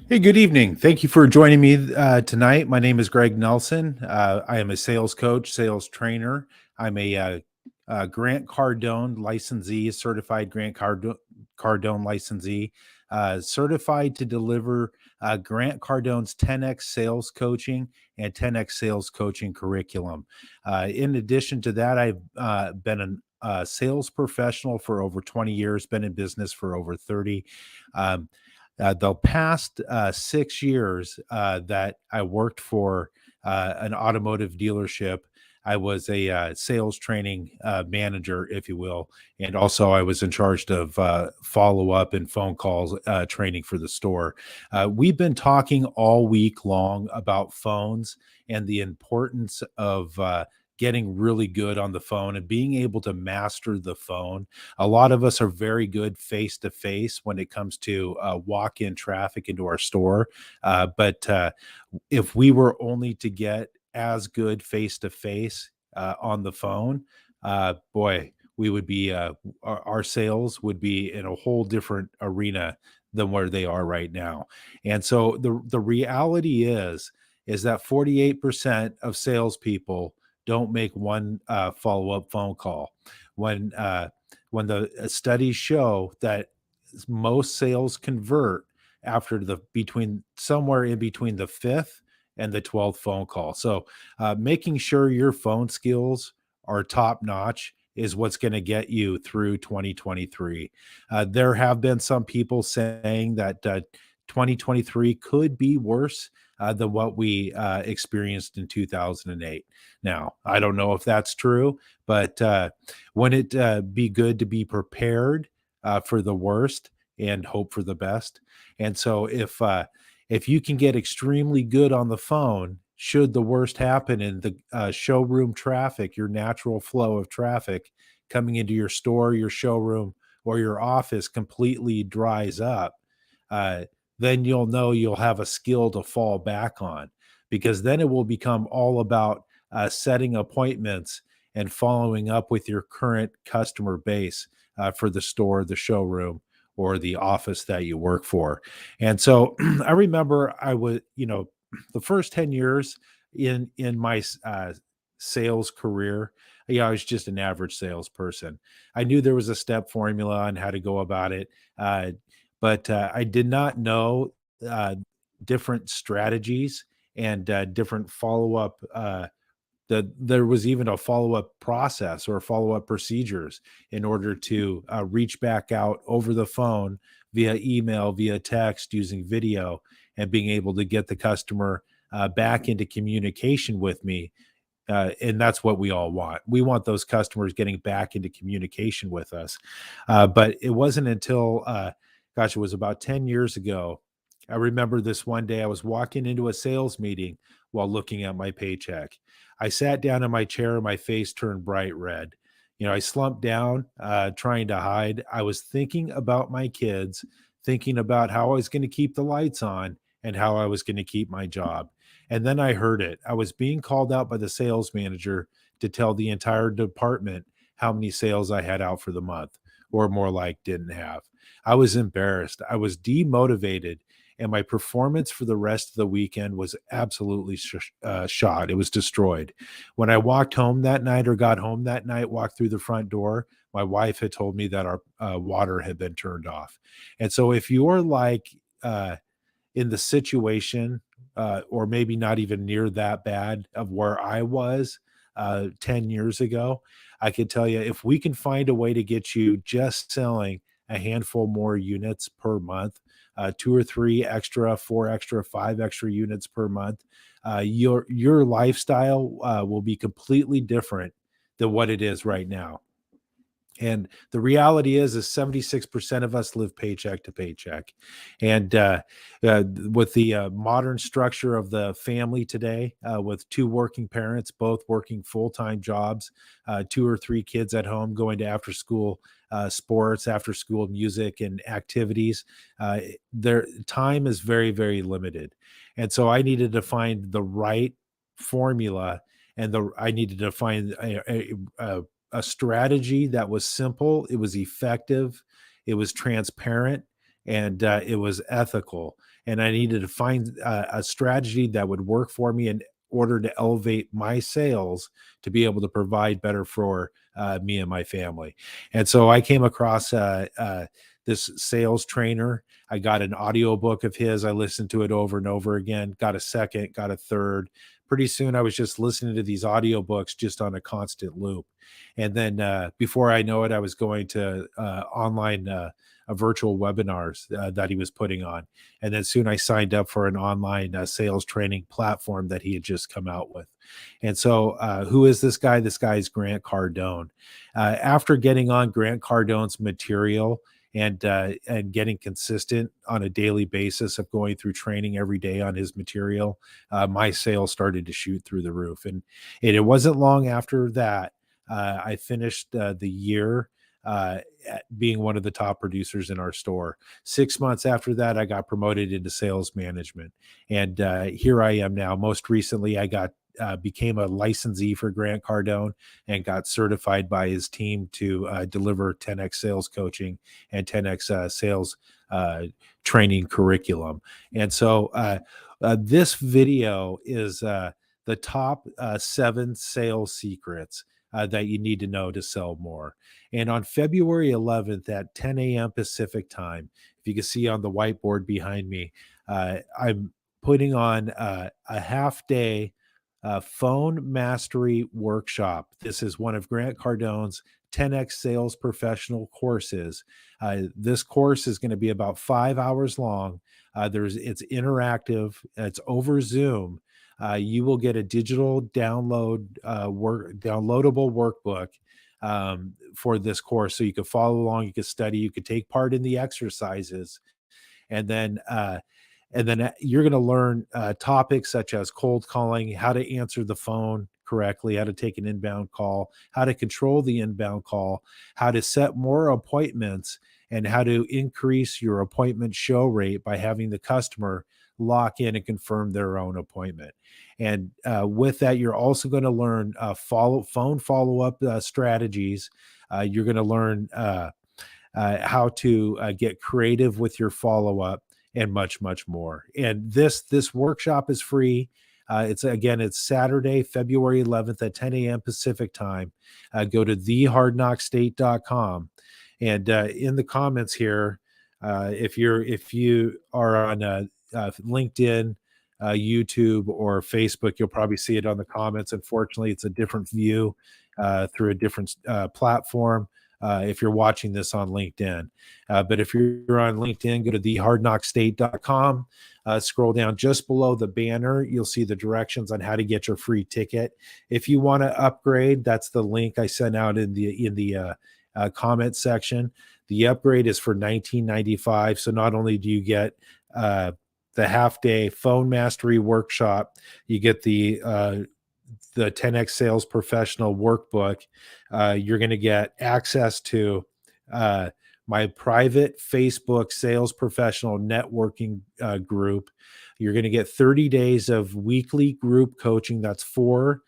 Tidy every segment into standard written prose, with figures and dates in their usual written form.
Hey, good evening. Thank you for joining me tonight. My name is Greg Nelson. I am a sales coach, sales trainer. I'm a Grant Cardone licensee, certified Cardone licensee, certified to deliver Grant Cardone's 10x sales coaching and 10x sales coaching curriculum. In addition to that, I've been a sales professional for over 20 years, been in business for over 30. Um, the past 6 years that I worked for an automotive dealership, I was a sales training manager, if you will. And also, I was in charge of follow up and phone calls training for the store. We've been talking all week long about phones and the importance of getting really good on the phone and being able to master the phone. A lot of us are very good face to face when it comes to walk in traffic into our store. But if we were only to get as good face to face on the phone, boy, we would be, our sales would be in a whole different arena than where they are right now. And so the reality is that 48% of salespeople don't make one follow up phone call. When when the studies show that most sales convert after the between somewhere in between the fifth and the 12th phone call. So making sure your phone skills are top notch is what's going to get you through 2023. There have been some people saying that 2023 could be worse than what we experienced in 2008. Now, I don't know if that's true, but wouldn't it be good to be prepared for the worst and hope for the best? And so, if you can get extremely good on the phone, should the worst happen in the showroom traffic, your natural flow of traffic coming into your store, your showroom, or your office completely dries up, uh, then you'll know you'll have a skill to fall back on, because then it will become all about setting appointments and following up with your current customer base for the store, the showroom, or the office that you work for. And so I remember the first 10 years in my sales career, I was just an average salesperson. I knew there was a step formula on how to go about it. But I did not know uh, different strategies and different follow up. That there was even a follow-up process or follow-up procedures in order to reach back out over the phone, via email, via text, using video, and being able to get the customer back into communication with me. And that's what we all want. We want those customers getting back into communication with us. But it wasn't until, gosh, it was about 10 years ago. I remember this one day I was walking into a sales meeting while looking at my paycheck. I sat down in my chair and my face turned bright red. I slumped down, trying to hide. I was thinking about my kids, thinking about how I was going to keep the lights on and how I was going to keep my job. And then I heard it. I was being called out by the sales manager to tell the entire department how many sales I had out for the month, or more like didn't have. I was embarrassed. I was demotivated. And my performance for the rest of the weekend was absolutely shot. It was destroyed. When I walked home that night, or got home that night, walked through the front door, my wife had told me that our water had been turned off. And so, if you're like, in the situation, or maybe not even near that bad of where I was 10 years ago, I could tell you, if we can find a way to get you just selling a handful more units per month, two or three extra, four extra, five extra units per month, your lifestyle will be completely different than what it is right now. And the reality is 76% of us live paycheck to paycheck. And with the modern structure of the family today, with two working parents, both working full time jobs, two or three kids at home going to after school sports, after school music, and activities, their time is very, very limited. And so I needed to find the right formula, and I needed to find a strategy that was simple, it was effective, it was transparent, and it was ethical. And I needed to find a strategy that would work for me in order to elevate my sales to be able to provide better for me and my family. And so I came across this sales trainer. I got an audiobook of his. I listened to it over and over again, got a second, got a third. Pretty soon I was just listening to these audiobooks just on a constant loop. And then before I know it, I was going to online virtual webinars that he was putting on. And then soon I signed up for an online sales training platform that he had just come out with. And so who is this guy? This guy is Grant Cardone. After getting on Grant Cardone's material and getting consistent on a daily basis of going through training every day on his material, my sales started to shoot through the roof. And it wasn't long after that I finished the year being one of the top producers in our store. 6 months after that, I got promoted into sales management, and here I am now. Most recently, I got became a licensee for Grant Cardone and got certified by his team to deliver 10x sales coaching and 10x sales training curriculum. And so this video is the top 7 sales secrets that you need to know to sell more. And on February 11th at 10 a.m. Pacific time, if you can see on the whiteboard behind me, I'm putting on a half day phone mastery workshop. This is one of Grant Cardone's 10x sales professional courses. This course is going to be about 5 hours long. It's interactive. It's over Zoom. You will get a digital downloadable workbook for this course, so you can follow along, you can study, you could take part in the exercises, and then you're going to learn topics such as cold calling, how to answer the phone correctly, how to take an inbound call, how to control the inbound call, how to set more appointments, and how to increase your appointment show rate by having the customer lock in and confirm their own appointment. And with that, you're also going to learn phone follow-up strategies. You're going to learn how to get creative with your follow-up, and much, much more. And this workshop is free. It's Saturday, February 11th at 10 a.m. Pacific time. Go to thehardknockstate.com. And in the comments here, if you are on LinkedIn, YouTube, or Facebook, you'll probably see it on the comments. Unfortunately, it's a different view through a different platform. If you're watching this on LinkedIn. But if you're on LinkedIn, go to thehardknockstate.com. Scroll down just below the banner. You'll see the directions on how to get your free ticket. If you want to upgrade, that's the link I sent out in the comment section. The upgrade is for $19.95. So not only do you get the half-day phone mastery workshop, you get the 10x sales professional workbook. You're going to get access to my private Facebook sales professional networking group. You're going to get 30 days of weekly group coaching. That's 4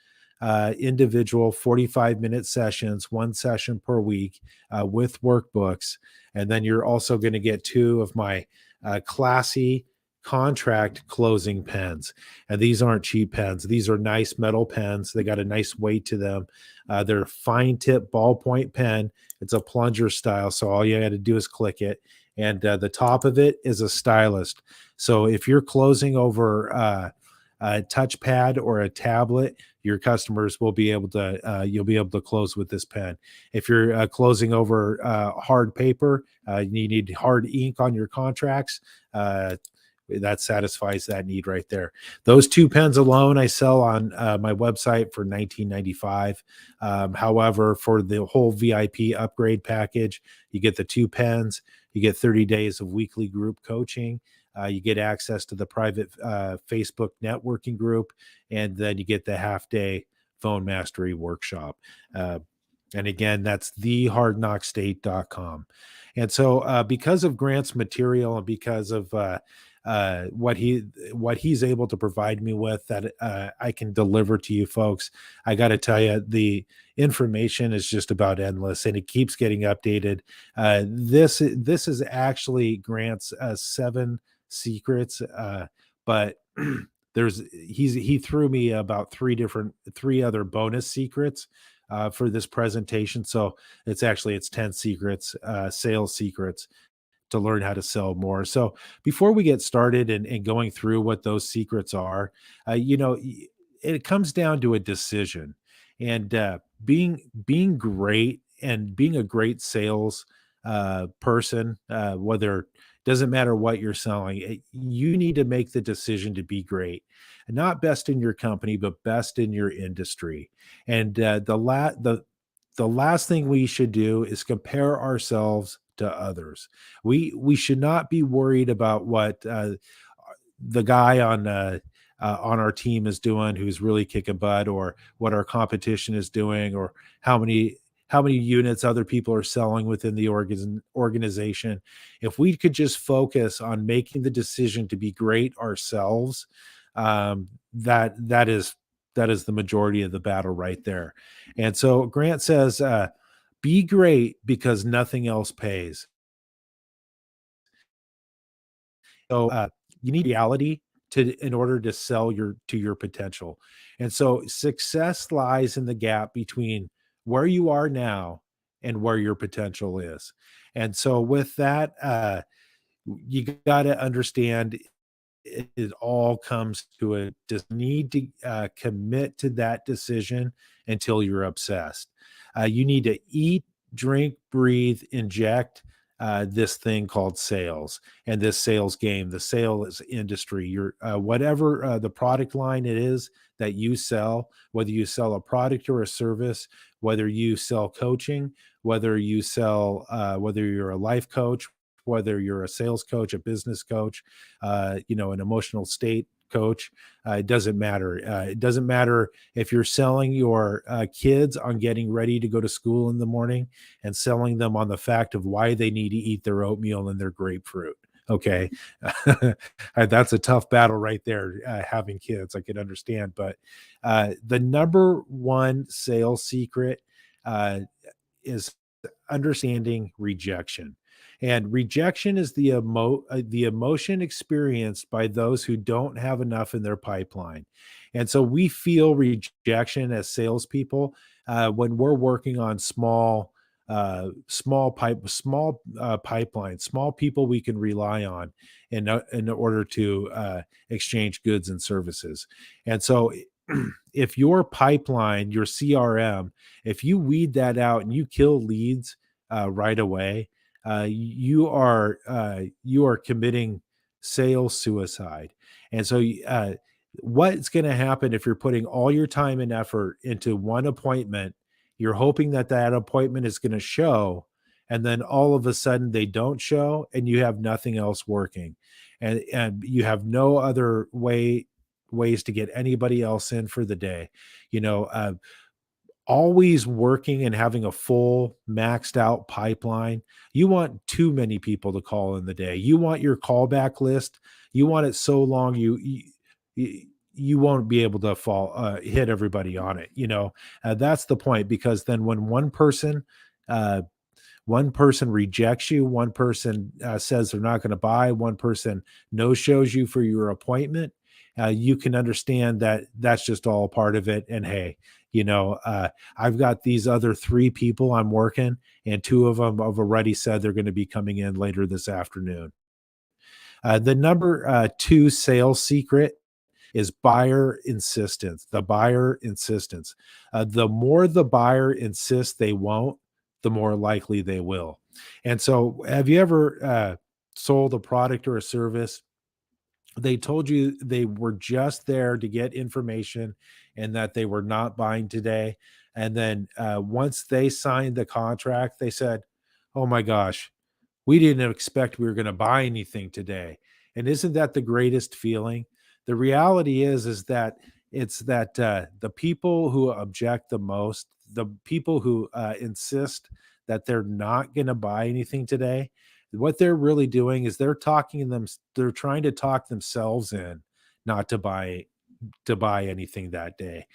individual 45-minute sessions, 1 session per week with workbooks. And then you're also going to get 2 of my classy contract closing pens. And these aren't cheap pens. These are nice metal pens. They got a nice weight to them. They're fine tip ballpoint pen. It's a plunger style. So all you got to do is click it. And the top of it is a stylus. So if you're closing over a touchpad or a tablet, your customers will be able to, you'll be able to close with this pen. If you're closing over hard paper, you need hard ink on your contracts, that satisfies that need right there. Those 2 pens alone I sell on my website for $19.95. However, for the whole VIP upgrade package, you get the 2 pens, you get 30 days of weekly group coaching, you get access to the private Facebook networking group, and then you get the half-day phone mastery workshop. And again, that's thehardknockstate.com. And so because of Grant's material and because of what he's able to provide me with that I can deliver to you folks. I got to tell you, the information is just about endless, and it keeps getting updated. This is actually Grant's seven secrets, but he threw me about three other bonus secrets for this presentation. So it's 10 secrets, sales secrets to learn how to sell more. So before we get started and going through what those secrets are, it comes down to a decision, and being great and being a great sales person, whether doesn't matter what you're selling, you need to make the decision to be great, not best in your company, but best in your industry. And the last thing we should do is compare ourselves to others. We should not be worried about what the guy on our team is doing who's really kicking butt, or what our competition is doing, or how many how many units other people are selling within the organization. If we could just focus on making the decision to be great ourselves, that is the majority of the battle right there. And so Grant says, be great because nothing else pays. So you need reality to in order to sell your potential. And so success lies in the gap between where you are now and where your potential is. And so with that, you got to understand it all comes to a just need to commit to that decision until you're obsessed. You need to eat, drink, breathe, inject this thing called sales, and this sales game, the sales industry. Your whatever the product line it is that you sell, whether you sell a product or a service, whether you sell coaching, whether you're a life coach, whether you're a sales coach, a business coach, an emotional state coach. It doesn't matter. It doesn't matter if you're selling your kids on getting ready to go to school in the morning and selling them on the fact of why they need to eat their oatmeal and their grapefruit. Okay. That's a tough battle right there, having kids. I could understand. But the number one sales secret uh, is understanding rejection. And rejection is the emotion experienced by those who don't have enough in their pipeline. And so we feel rejection as salespeople when we're working on small pipelines, small people we can rely on in order to exchange goods and services. And so if your pipeline, your CRM, if you weed that out and you kill leads right away, you are committing sales suicide. And so, what's going to happen if you're putting all your time and effort into one appointment? You're hoping that that appointment is going to show, and then all of a sudden they don't show, and you have nothing else working, and you have no other ways to get anybody else in for the day. You know, always working and having a full maxed out pipeline. You want too many people to call in the day. You want your callback list. You want it so long you won't be able to hit everybody on it. That's the point, because then when uh, one person rejects you, one person says they're not going to buy, one person no shows you for your appointment, you can understand that that's just all part of it. And hey, I've got these other three people I'm working, and two of them have already said they're going to be coming in later this afternoon. The number two sales secret is buyer insistence. The buyer insistence. The more the buyer insists they won't, the more likely they will. And so, have you ever sold a product or a service? They told you they were just there to get information and that they were not buying today. And then once they signed the contract, they said, "Oh my gosh, we didn't expect we were going to buy anything today." And isn't that the greatest feeling? The reality is that it's that the people who object the most, the people who insist that they're not going to buy anything today, What they're really doing is they're trying to talk themselves in not to buy anything that day.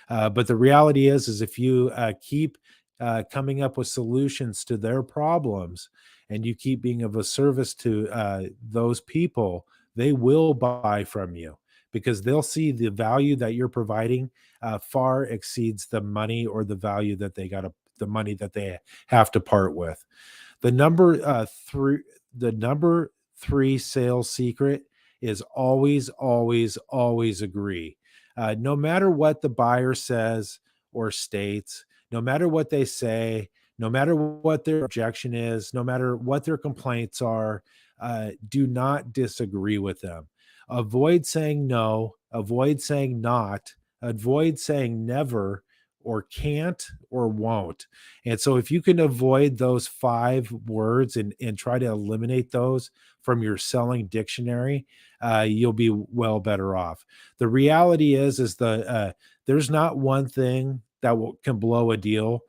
But the reality is if you keep coming up with solutions to their problems, and you keep being of a service to those people, they will buy from you because they'll see the value that you're providing far exceeds the money or the money that they have to part with. The number three sales secret is always agree. No matter what the buyer says or states, no matter what they say, no matter what their objection is, no matter what their complaints are, do not disagree with them. Avoid saying no, avoid saying not, avoid saying never or can't or won't. And so if you can avoid those 5 words and try to eliminate those from your selling dictionary, you'll be well better off. The reality is there's not one thing that can blow a deal.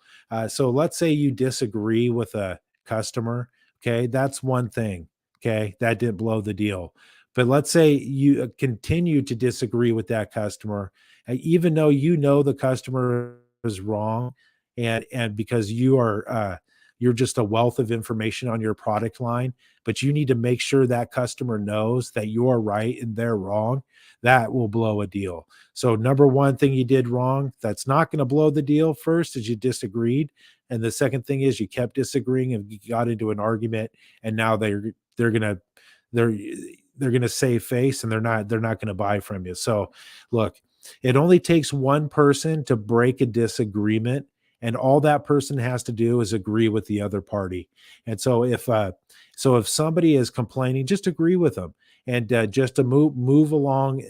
So let's say you disagree with a customer. Okay, that's one thing. Okay, that didn't blow the deal. But let's say you continue to disagree with that customer, even though you know the customer is wrong, and because you're just a wealth of information on your product line, but you need to make sure that customer knows that you're right and they're wrong. That will blow a deal. So number one thing you did wrong that's not going to blow the deal first is you disagreed, and the second thing is you kept disagreeing and you got into an argument, and now they're gonna they're they're gonna save face, and they're not gonna buy from you. So look, it only takes one person to break a disagreement, and all that person has to do is agree with the other party. And so if somebody is complaining, just agree with them, and just to move along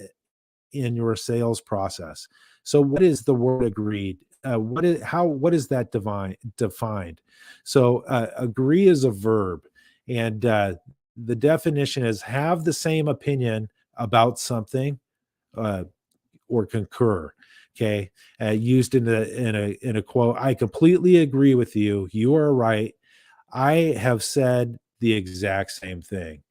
in your sales process. So what is the word agreed? What is that defined? So agree is a verb, and the definition is have the same opinion about something, uh, or concur. Okay, used in a quote. I completely agree with you. You are right. I have said the exact same thing.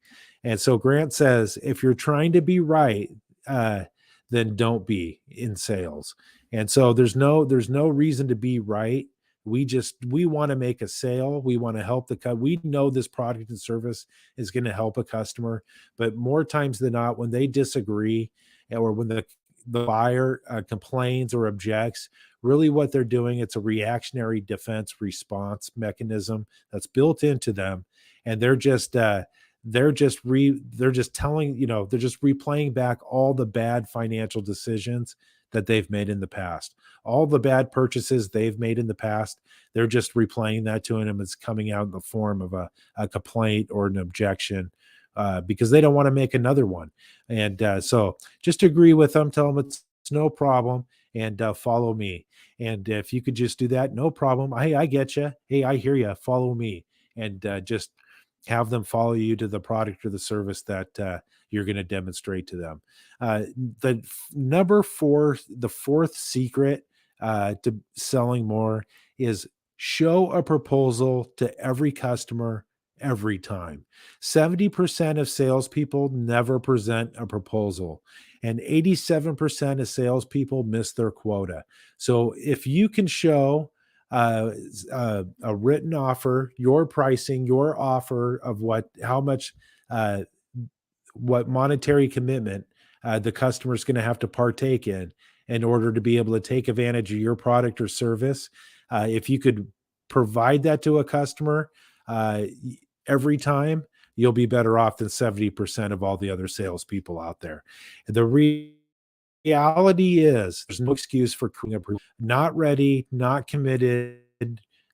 And so Grant says, if you're trying to be right, uh, then don't be in sales. And so there's no reason to be right. We want to make a sale. We want to help we know this product and service is going to help a customer, but more times than not, when they disagree or when the buyer complains or objects, really what they're doing, it's a reactionary defense response mechanism that's built into them, and they're just telling, they're just replaying back all the bad financial decisions that they've made in the past, all the bad purchases they've made in the past. They're just replaying that to him. It's coming out in the form of a complaint or an objection, because they don't want to make another one. And so just agree with them, tell them it's no problem, and follow me. And if you could just do that, no problem. Hey, I get you. Hey, I hear you. Follow me, and just have them follow you to the product or the service that you're going to demonstrate to them. The fourth secret to selling more is show a proposal to every customer every time. 70% of salespeople never present a proposal, and 87% of salespeople miss their quota. So if you can show a written offer, your pricing, your offer of how much, uh, what monetary commitment the customer is going to have to partake in order to be able to take advantage of your product or service. If you could provide that to a customer every time, you'll be better off than 70% of all the other salespeople out there. The reality is there's no excuse for not ready, not committed,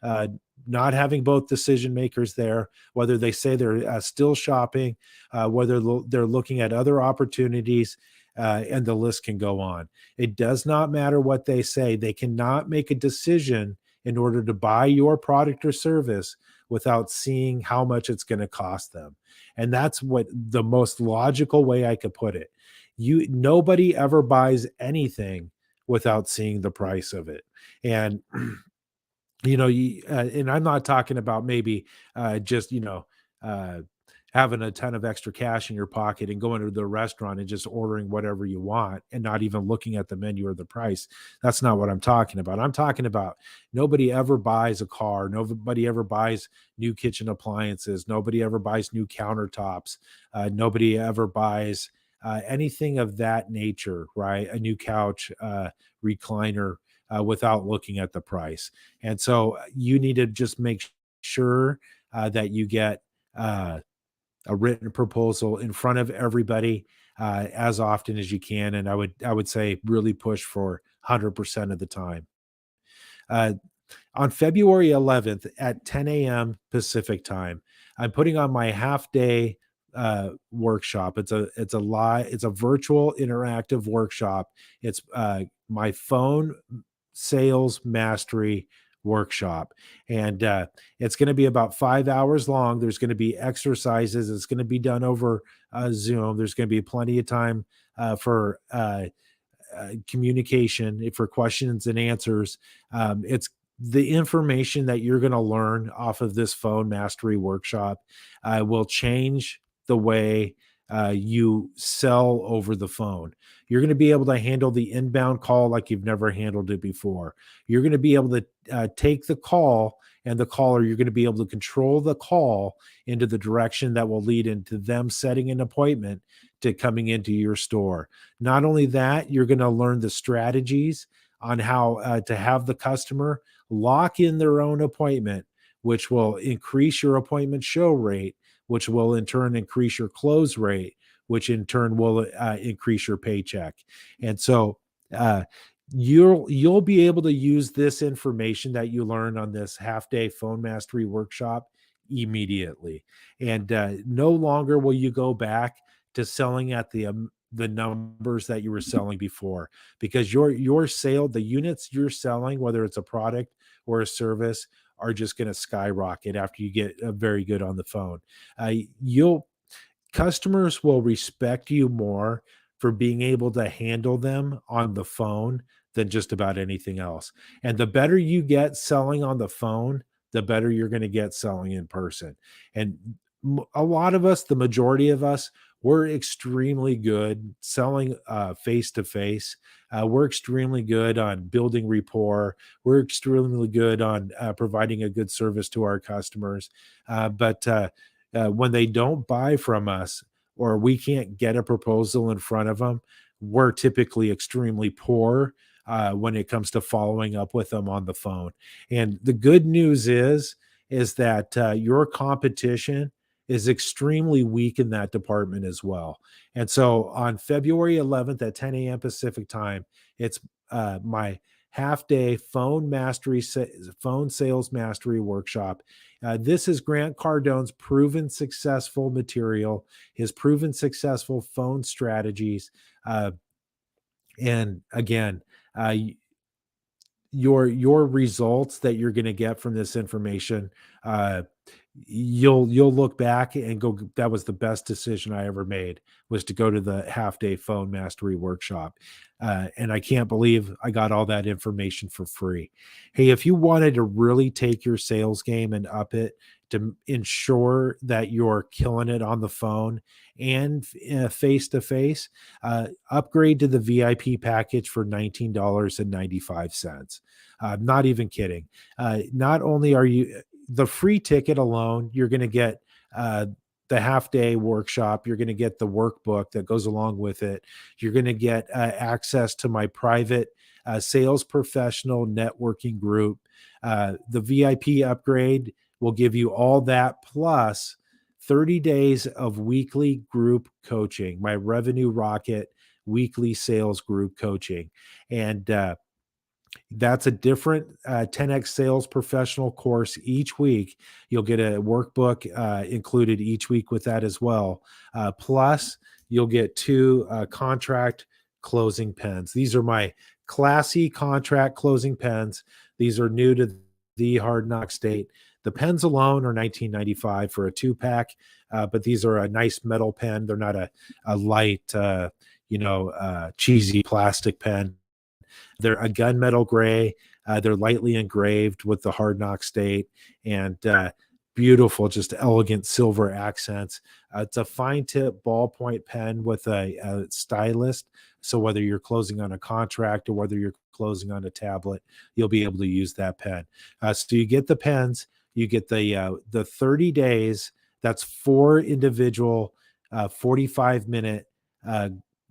uh, not having both decision makers there, whether they say they're still shopping, whether they're looking at other opportunities, and the list can go on. It does not matter what they say. They cannot make a decision in order to buy your product or service without seeing how much it's going to cost them. And that's what the most logical way I could put it. Nobody ever buys anything without seeing the price of it. And and I'm not talking about maybe just uh, having a ton of extra cash in your pocket and going to the restaurant and just ordering whatever you want and not even looking at the menu or the price. That's not what I'm talking about. I'm talking about nobody ever buys a car. Nobody ever buys new kitchen appliances. Nobody ever buys new countertops. Nobody ever buys anything of that nature, right? A new couch, recliner, without looking at the price. And so you need to just make sure that you get uh, a written proposal in front of everybody as often as you can. And I would say really push for 100% of the time. Uh, on February 11th at 10 a.m. Pacific time, I'm putting on my half day workshop. It's a virtual interactive workshop. It's my phone sales mastery workshop, and it's going to be about 5 hours long. There's going to be exercises. It's going to be done over Zoom. There's going to be plenty of time for communication, for questions and answers. It's the information that you're going to learn off of this phone mastery workshop will change the way you sell over the phone. You're going to be able to handle the inbound call like you've never handled it before. You're going to be able to take the call and the caller, you're going to be able to control the call into the direction that will lead into them setting an appointment to coming into your store. Not only that, you're going to learn the strategies on how to have the customer lock in their own appointment, which will increase your appointment show rate, which will in turn increase your close rate, which in turn will increase your paycheck. And so uh, you'll be able to use this information that you learn on this half day phone mastery workshop immediately. And no longer will you go back to selling at the numbers that you were selling before, because your sale, the units you're selling, whether it's a product or a service, are just going to skyrocket after you get very good on the phone. You'll Customers will respect you more for being able to handle them on the phone than just about anything else. And the better you get selling on the phone, the better you're going to get selling in person. And a lot of us, the majority of us, we're extremely good selling face to face. We're extremely good on building rapport. We're extremely good on providing a good service to our customers. But when they don't buy from us, or we can't get a proposal in front of them, we're typically extremely poor when it comes to following up with them on the phone. And the good news is that your competition is extremely weak in that department as well. And so on February 11th at 10 a.m. Pacific time, it's my half day phone sales mastery workshop. This is Grant Cardone's proven successful material, his proven successful phone strategies. And again, uh, your results that you're going to get from this information, uh, you'll look back and go, that was the best decision I ever made, was to go to the half day phone mastery workshop. And I can't believe I got all that information for free. Hey, if you wanted to really take your sales game and up it to ensure that you're killing it on the phone and face to face, upgrade to the VIP package for $19.95. Not even kidding. Not only are you the free ticket alone, you're going to get the half day workshop. You're going to get the workbook that goes along with it. You're going to get access to my private sales professional networking group. The VIP upgrade will give you all that, plus 30 days of weekly group coaching, my Revenue Rocket weekly sales group coaching. And that's a different 10x sales professional course each week. You'll get a workbook included each week with that as well. Plus, you'll get two contract closing pens. These are my classy contract closing pens. These are new to the Hard Knock State. The pens alone are $19.95 for a 2-pack, but these are a nice metal pen. They're not a light, cheesy plastic pen. They're a gunmetal gray. They're lightly engraved with the Hard Knock State, and beautiful, just elegant silver accents. It's a fine tip ballpoint pen with a stylus. So whether you're closing on a contract or whether you're closing on a tablet, you'll be able to use that pen. So you get the pens, you get the 30 days. That's four individual 45-minute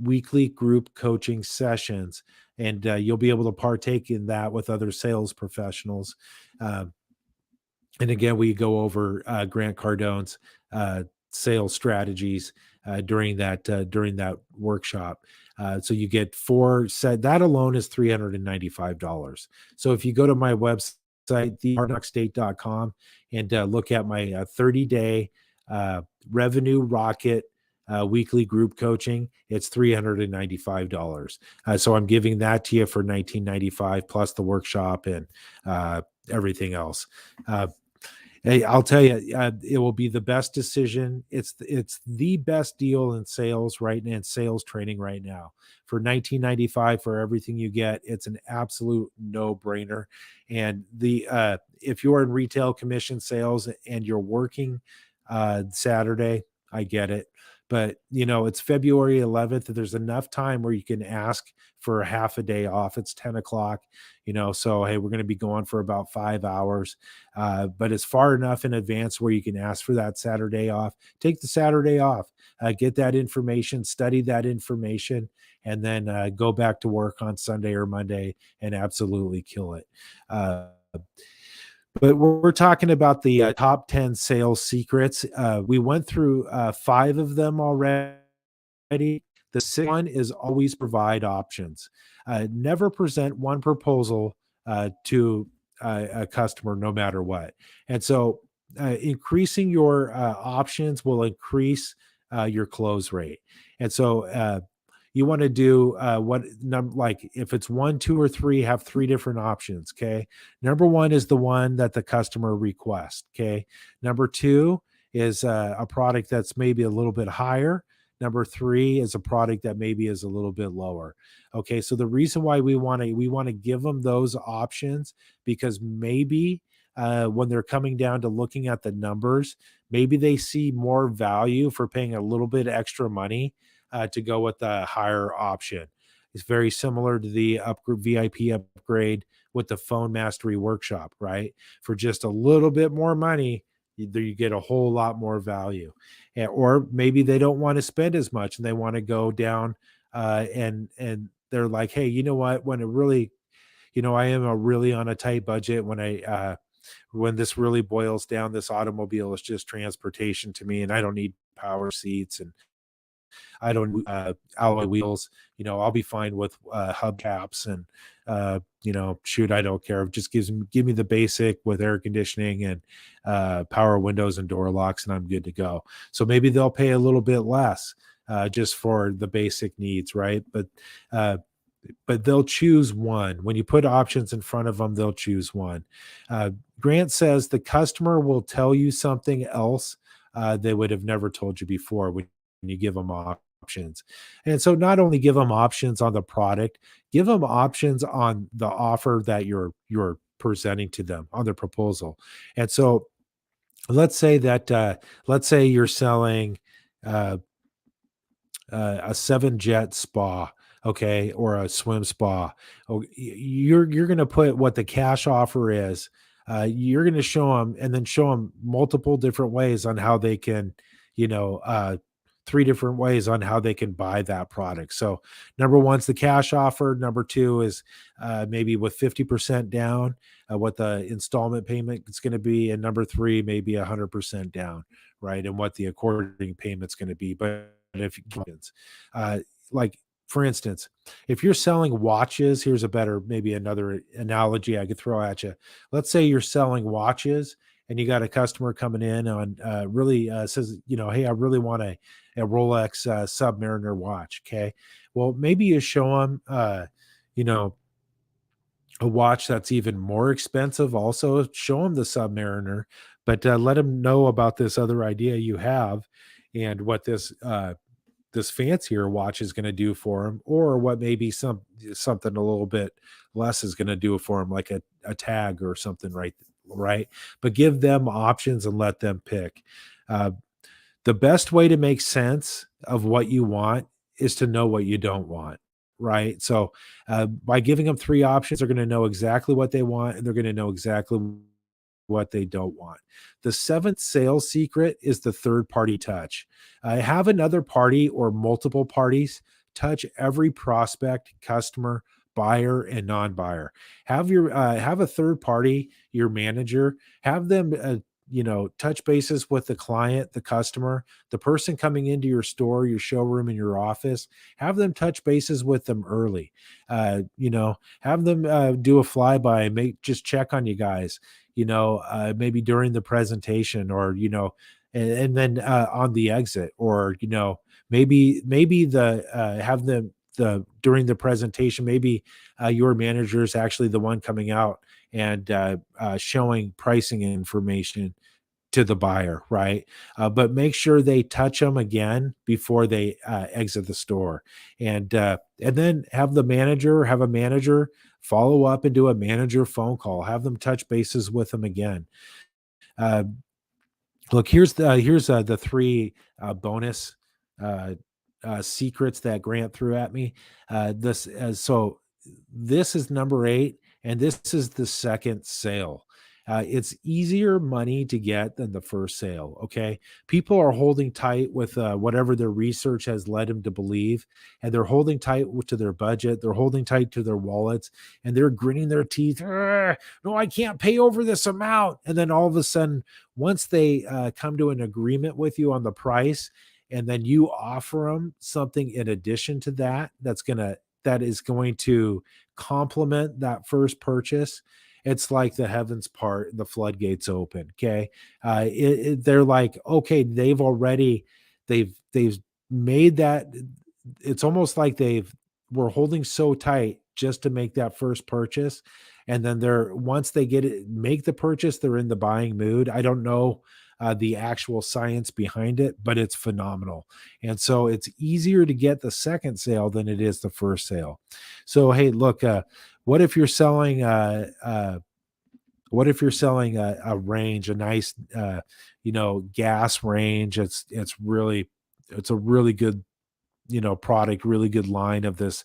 weekly group coaching sessions, and you'll be able to partake in that with other sales professionals. Um, and again, we go over Grant Cardone's sales strategies during that workshop. So you get four set. That alone is $395. So if you go to my website, thehardknockstate.com, and look at my 30-day revenue rocket weekly group coaching, it's $395. So I'm giving that to you for $19.95 plus the workshop and everything else. Hey, I'll tell you, it will be the best decision. It's the best deal in sales right now, in sales training right now. For 1995 for everything you get, it's an absolute no-brainer. And the if you're in retail commission sales and you're working Saturday, I get it. But it's February 11th. There's enough time where you can ask for a half a day off. It's 10 o'clock, so hey, we're going to be going for about 5 hours. But it's far enough in advance where you can ask for that Saturday off. Take the Saturday off, get that information, study that information, and then go back to work on Sunday or Monday and absolutely kill it. But we're talking about the top 10 sales secrets. We went through 5 of them already. The sixth one is always provide options. Never present one proposal to a customer, no matter what. And so increasing your options will increase your close rate. And so you want to do like if it's 1, 2, or 3, have 3 different options. Okay. Number 1 is the one that the customer requests. Okay. Number 2 is a product that's maybe a little bit higher. Number 3 is a product that maybe is a little bit lower. Okay. So the reason why we want to give them those options, because maybe when they're coming down to looking at the numbers, maybe they see more value for paying a little bit extra money to go with the higher option. It's very similar to the VIP upgrade with the Phone Mastery Workshop, right? For just a little bit more money, you get a whole lot more value. Or maybe they don't want to spend as much and they want to go down and they're like, hey, you know what? When it really, I am really on a tight budget. When this really boils down, this automobile is just transportation to me, and I don't need power seats, and I don't alloy wheels. I'll be fine with hubcaps and shoot, I don't care. It just give me the basic with air conditioning and power windows and door locks, and I'm good to go. So maybe they'll pay a little bit less just for the basic needs, right? But they'll choose one. When you put options in front of them, they'll choose one. Grant says the customer will tell you something else they would have never told you before when you give them options. And so not only give them options on the product, give them options on the offer that you're presenting to them on their proposal. And so let's say you're selling a 7-jet spa, okay, or a swim spa. Oh, you're going to put what the cash offer is. You're going to show them, and then show them multiple different ways on how they can, 3 different ways on how they can buy that product. So number 1's the cash offer. Number 2 is maybe with 50% down, what the installment payment is going to be. And number 3, maybe 100% down, right? And what the according payment's going to be. But if like, for instance, if you're selling watches, here's maybe another analogy I could throw at you. Let's say you're selling watches and you got a customer coming in on really says, hey, I really want a Rolex Submariner watch. Okay. Well, maybe you show them, a watch that's even more expensive. Also show them the Submariner, but let them know about this other idea you have and what this fancier watch is going to do for them, or what maybe something a little bit less is going to do for them, like a tag or something right? But give them options and let them pick. Uh, the best way to make sense of what you want is to know what you don't want, right? So by giving them three options, they're going to know exactly what they want and they're going to know exactly what they don't want. The seventh sales secret is the third party touch. Have another party or multiple parties touch every prospect, customer, buyer, and non-buyer. Have a third party, your manager, have them touch bases with the client, the customer, the person coming into your store, your showroom, and your office. Have them touch bases with them early. Have them do a flyby, make just check on you guys, maybe during the presentation, or and then on the exit, or maybe the have them the during the presentation, maybe your manager is actually the one coming out and showing pricing information to the buyer, right? But make sure they touch them again before they exit the store, and then have a manager follow up and do a manager phone call. Have them touch bases with them again. Uh, Look, here's the three bonus uh, secrets that Grant threw at me. This is number 8, and this is the second sale. It's easier money to get than the first sale. Okay, people are holding tight with whatever their research has led them to believe, and they're holding tight to their budget. They're holding tight to their wallets, and they're gritting their teeth. No, I can't pay over this amount. And then all of a sudden, once they come to an agreement with you on the price, and then you offer them something in addition to that, that is going to complement that first purchase, it's like the heavens part, the floodgates open. Okay, they're like, okay, they've made that. It's almost like we're holding so tight just to make that first purchase, and then once they make the purchase, they're in the buying mood. I don't know the actual science behind it, but it's phenomenal. And so it's easier to get the second sale than it is the first sale. So hey, look, what if you're selling a range, a nice gas range? It's a really good product, really good line of this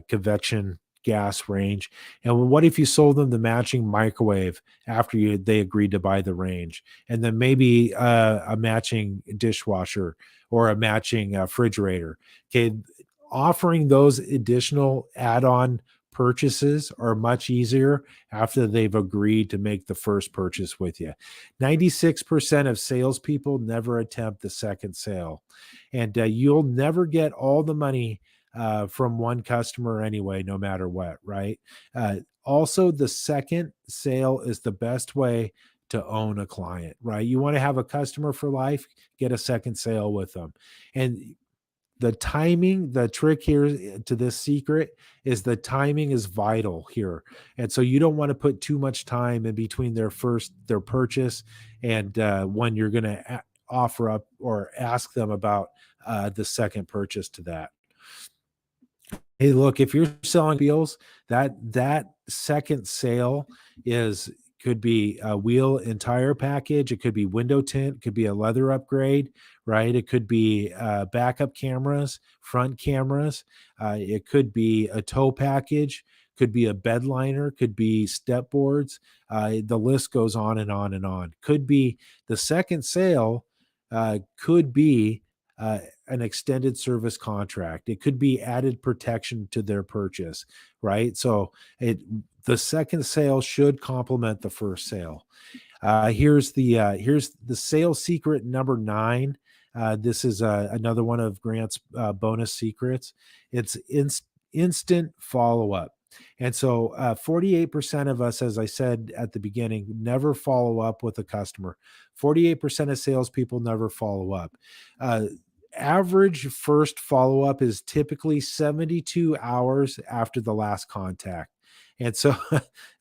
convection gas range. And what if you sold them the matching microwave after they agreed to buy the range, and then maybe a matching dishwasher or a matching refrigerator? Okay, offering those additional add-on purchases are much easier after they've agreed to make the first purchase with you. 96% of salespeople never attempt the second sale, and you'll never get all the money from one customer anyway, no matter what, right? Also, the second sale is the best way to own a client, right? You want to have a customer for life, get a second sale with them. And the trick here to this secret is the timing is vital here. And so you don't want to put too much time in between their purchase and when you're going to offer up or ask them about the second purchase to that. Hey, look, if you're selling wheels, that second sale is could be a wheel and tire package. It could be window tint, could be a leather upgrade, right? It could be backup cameras, front cameras. It could be a tow package, could be a bed liner, could be step boards. The list goes on and on and on. Could be the second sale, could be an extended service contract. It could be added protection to their purchase, right? So the second sale should complement the first sale. Here's the sales secret number 9. This is another one of Grant's bonus secrets. It's instant follow up. And so 48% of us, as I said at the beginning, never follow up with a customer. 48% of salespeople never follow up. Average first follow up is typically 72 hours after the last contact. And so,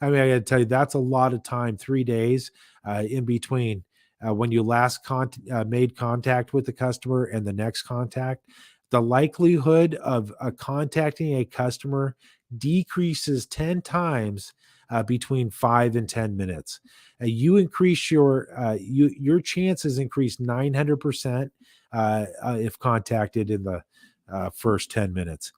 I mean, I got to tell you, that's a lot of time, 3 days in between when you last made contact with the customer and the next contact. The likelihood of contacting a customer decreases 10 times between 5 and 10 minutes. You increase your chances increase 900% if contacted in the first 10 minutes.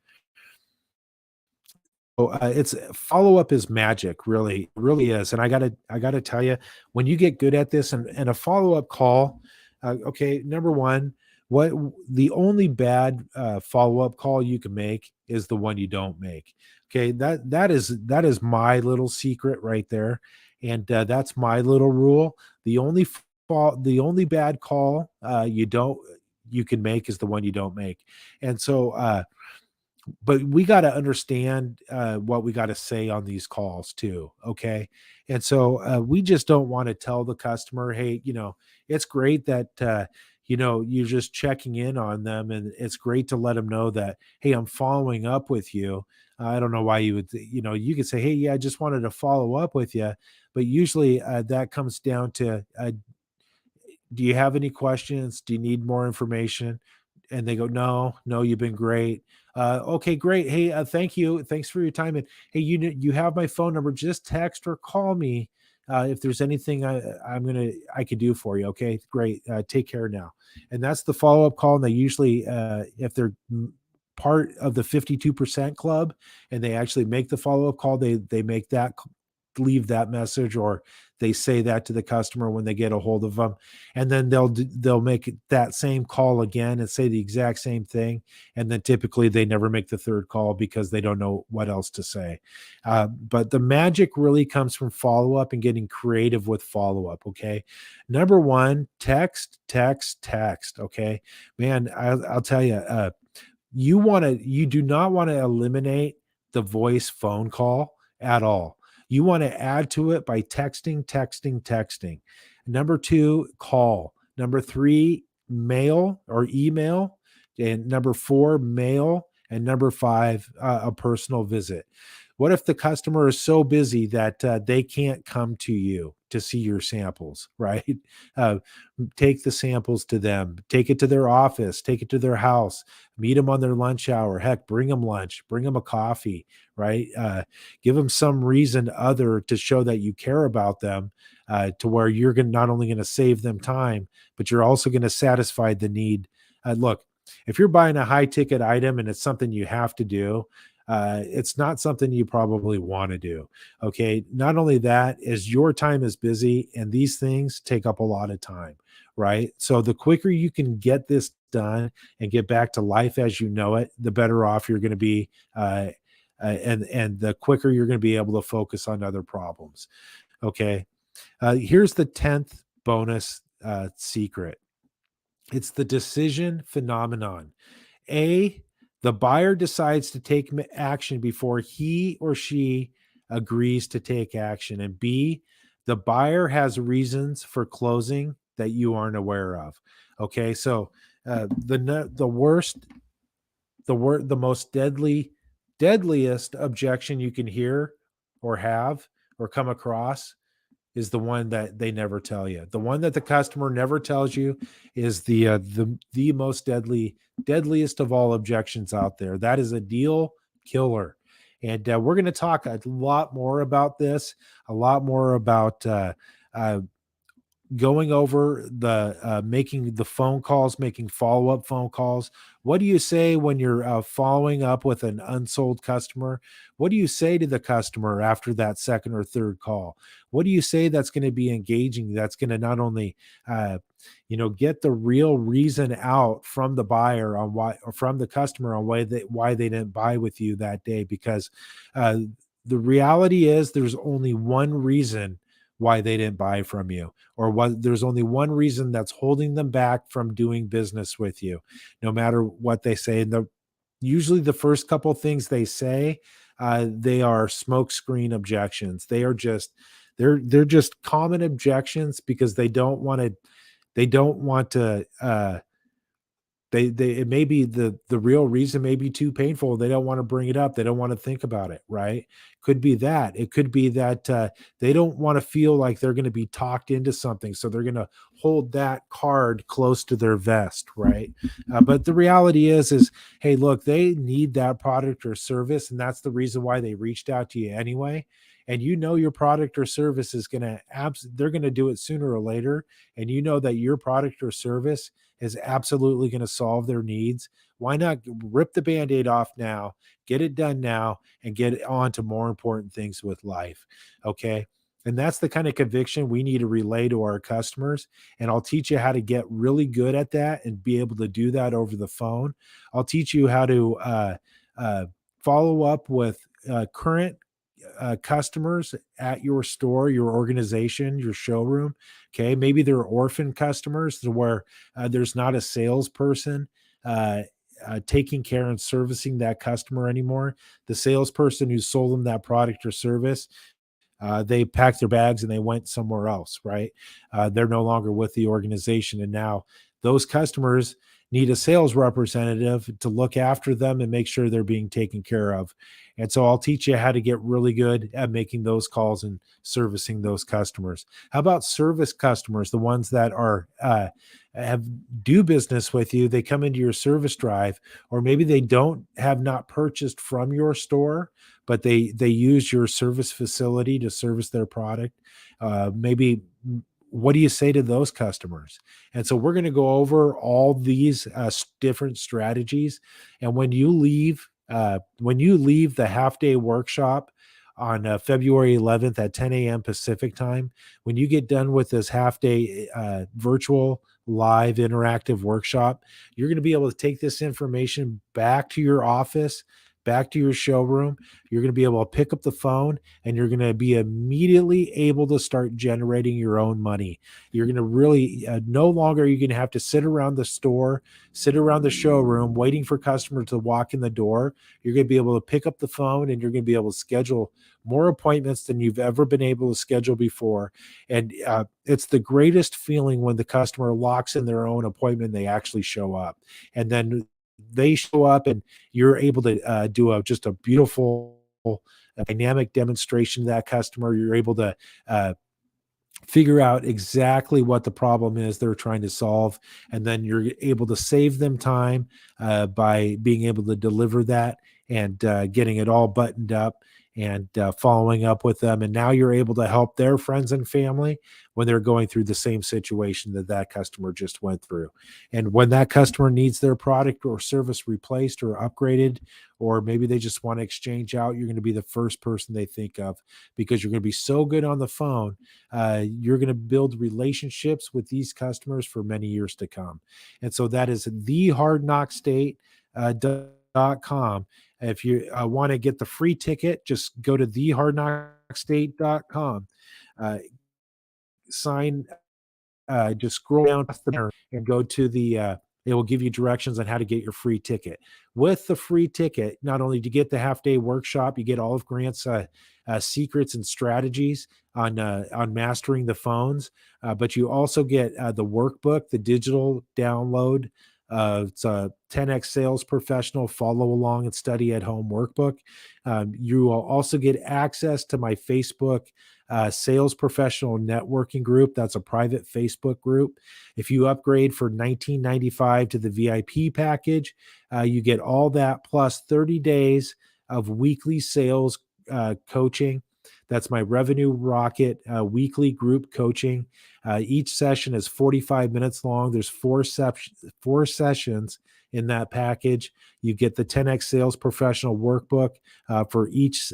Oh, it's follow up is magic, really, really is. And I gotta tell you, when you get good at this, and a follow up call, okay, number one, what the only bad follow up call you can make is the one you don't make. Okay, that is my little secret right there, and that's my little rule. The only bad call you can make is the one you don't make, and so. But we got to understand what we got to say on these calls too. Okay. And so we just don't want to tell the customer, hey, it's great that, you're just checking in on them. And it's great to let them know that, hey, I'm following up with you. I don't know why you would, you could say, hey, yeah, I just wanted to follow up with you. But usually that comes down to, do you have any questions? Do you need more information? And they go, no, no, you've been great. Okay, great. Hey, thank you. Thanks for your time. And hey, you have my phone number. Just text or call me if there's anything I can do for you. Okay, great. Take care now. And that's the follow up call. And they usually, if they're part of the 52% club and they actually make the follow up call, they make that leave that message, or they say that to the customer when they get a hold of them, and then they'll make that same call again and say the exact same thing, and then typically they never make the third call because they don't know what else to say. But the magic really comes from follow up and getting creative with follow up. Okay, number one, text, text, text. Okay, man, I'll tell you, you do not want to eliminate the voice phone call at all. You want to add to it by texting, texting, texting. Number two, call. Number three, mail or email. And number four, mail. And number five, a personal visit. What if the customer is so busy that they can't come to you to see your samples, right? Uh, Take the samples to them, take it to their office, take it to their house, meet them on their lunch hour. Heck, bring them lunch, bring them a coffee, right? Give them some reason other to show that you care about them, to where you're not only going to save them time, but you're also going to satisfy the need. Look, if you're buying a high ticket item and it's something you have to do, it's not something you probably want to do. Okay. Not only that, is your time is busy and these things take up a lot of time, right? So the quicker you can get this done and get back to life as you know it, the better off you're going to be. And the quicker you're going to be able to focus on other problems. Okay. Here's the 10th bonus secret. It's the decision phenomenon. A, the buyer decides to take action before he or she agrees to take action. And B, the buyer has reasons for closing that you aren't aware of. Okay, so the worst, the most deadliest objection you can hear or have or come across is the one that they never tell you. The one that the customer never tells you is the most deadliest of all objections out there. That is a deal killer. And we're going to talk a lot more about this, a lot more about uh, going over the making the phone calls, making follow-up phone calls. What do you say when you're following up with an unsold customer? What do you say to the customer after that second or third call? What do you say that's going to be engaging, that's going to not only get the real reason out from the buyer on why, or from the customer on why they didn't buy with you that day? Because the reality is there's only one reason why they didn't buy from you, or what there's only one reason that's holding them back from doing business with you, no matter what they say. And usually the first couple things they say, they are smokescreen objections. They're just common objections because they don't want to they it may be the real reason may be too painful. They don't want to bring it up. They don't want to think about it, right? Could be that. It could be that they don't want to feel like they're going to be talked into something, so they're going to hold that card close to their vest, right? But the reality is hey, look, they need that product or service, and that's the reason why they reached out to you anyway. and you know your product or service is going to they're going to do it sooner or later, and you know that your product or service is absolutely going to solve their needs, why not rip the band-aid off now, get it done now, and get on to more important things with life? Okay. And that's the kind of conviction we need to relay to our customers. And I'll teach you how to get really good at that and be able to do that over the phone. I'll teach you how to uh, follow up with current customers at your store, your organization, your showroom. Okay. Maybe they're orphan customers where there's not a salesperson taking care and servicing that customer anymore. The salesperson who sold them that product or service, they packed their bags and they went somewhere else, right? They're no longer with the organization. And now those customers need a sales representative to look after them and make sure they're being taken care of. And so I'll teach you how to get really good at making those calls and servicing those customers. How about service customers, the ones that are have do business with you? They come into your service drive, or maybe they don't have not purchased from your store, but they use your service facility to service their product. Maybe what do you say to those customers? And so we're going to go over all these different strategies. And when you leave the half day workshop on February 11th at 10 a.m. Pacific time, when you get done with this half day virtual live interactive workshop, you're going to be able to take this information back to your office, back to your showroom. You're going to be able to pick up the phone and you're going to be immediately able to start generating your own money. You're going to really no longer are you going to have to sit around the store, sit around the showroom waiting for customers to walk in the door. You're going to be able to pick up the phone and you're going to be able to schedule more appointments than you've ever been able to schedule before. And it's the greatest feeling when the customer locks in their own appointment, they actually show up. And then they show up and you're able to do just a beautiful dynamic demonstration to that customer. You're able to figure out exactly what the problem is they're trying to solve, and then you're able to save them time by being able to deliver that and getting it all buttoned up and following up with them. And now you're able to help their friends and family when they're going through the same situation that that customer just went through. And when that customer needs their product or service replaced or upgraded, or maybe they just want to exchange out, you're going to be the first person they think of, because you're going to be so good on the phone. You're going to build relationships with these customers for many years to come. And so that is thehardknockstate.com. If you want to get the free ticket, just go to thehardknockstate.com. Sign just scroll down the banner and go to it will give you directions on how to get your free ticket. With the free ticket, not only do you get the half day workshop, you get all of Grant's secrets and strategies on mastering the phones, but you also get the workbook, the digital download. It's a 10x Sales Professional Follow Along and Study at Home workbook. You will also get access to my Facebook Sales Professional Networking group. That's a private Facebook group. If you upgrade for $19.95 to the VIP package, you get all that plus 30 days of weekly sales coaching. That's my Revenue Rocket weekly group coaching. Each session is 45 minutes long. There's four sessions in that package. You get the 10x Sales Professional workbook for each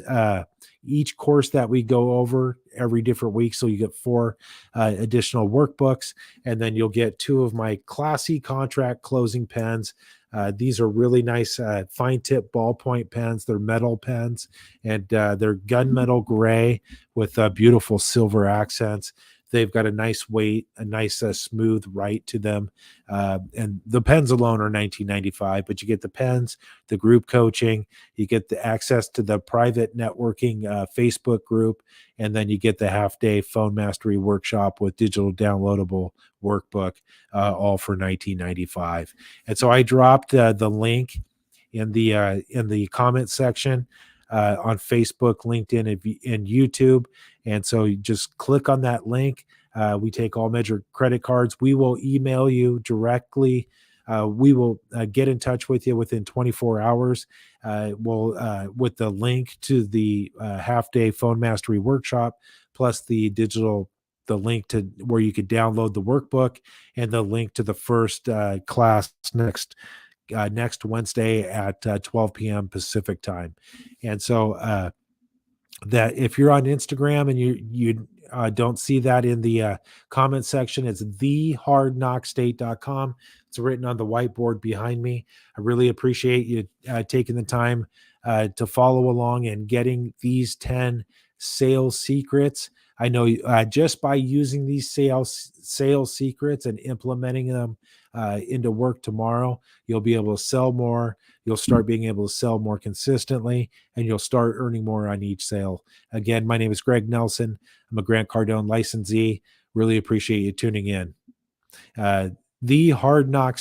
course that we go over every different week. So you get 4 additional workbooks, and then you'll get 2 of my classy contract closing pens. These are really nice fine tip ballpoint pens. They're metal pens, and they're gunmetal gray with beautiful silver accents. They've got a nice weight, a nice smooth write to them. And the pens alone are $19.95, but you get the pens, the group coaching, you get the access to the private networking Facebook group, and then you get the half-day phone mastery workshop with digital downloadable workbook, all for $19.95. And so I dropped the link in the comment section on Facebook, LinkedIn, and YouTube. And so you just click on that link. We take all major credit cards. We will email you directly. We will get in touch with you within 24 hours. We'll with the link to the half-day phone mastery workshop, plus the link to where you could download the workbook, and the link to the first class next Wednesday at 12 p.m. Pacific time. And so that if you're on Instagram and you don't see that in the comment section, it's thehardknockstate.com. It's written on the whiteboard behind me. I really appreciate you taking the time to follow along and getting these 10 sales secrets. I know just by using these sales secrets and implementing them into work tomorrow, you'll be able to sell more. You'll start being able to sell more consistently, and you'll start earning more on each sale. Again, my name is Greg Nelson. I'm a Grant Cardone licensee. Really appreciate you tuning in. The Hard Knocks